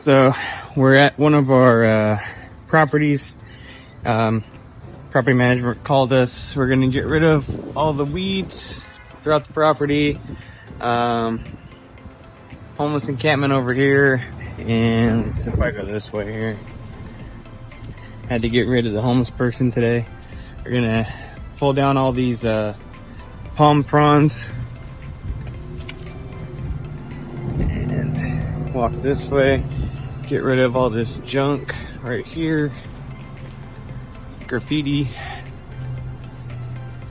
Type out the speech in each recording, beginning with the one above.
So we're at one of our properties. Property management called us. We're gonna get rid of all the weeds throughout the property. Homeless encampment over here, and let's see if I go this way here. Had to get rid of the homeless person today. We're gonna pull down all these palm fronds and walk this way. Get rid of all this junk right here. Graffiti.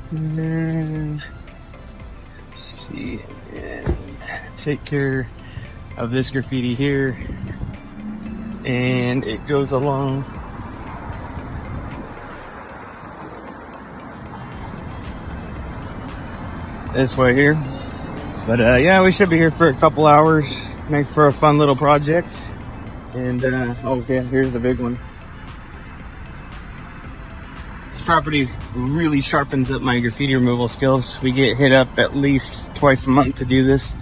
And see, and take care of this graffiti here. And it goes along this way here. But yeah, we should be here for a couple hours. Make for a fun little project. And okay, here's the big one. This property really sharpens up my graffiti removal skills. We get hit up at least twice a month to do this.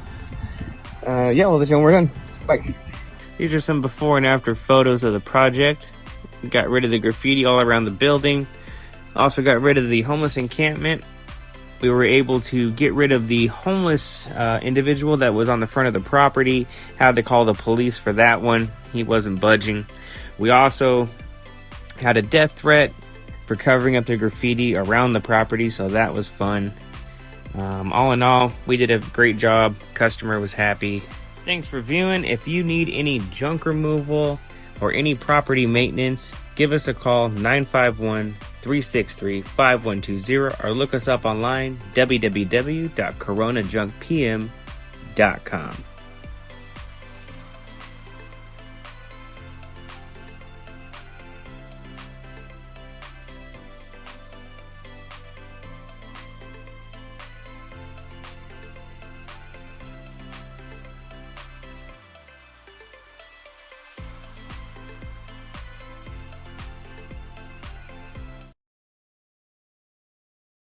Yeah, well, that's when we're done. Bye. These are some before and after photos of the project. We got rid of the graffiti all around the building. Also got rid of the homeless encampment. We were able to get rid of the homeless individual that was on the front of the property. Had to call the police for that one. He wasn't budging. We also had a death threat for covering up the graffiti around the property, so that was fun. All in all, we did a great job. Customer was happy. Thanks for viewing. If you need any junk removal or any property maintenance, give us a call, 951-363-5120, or look us up online, www.coronajunkpm.com.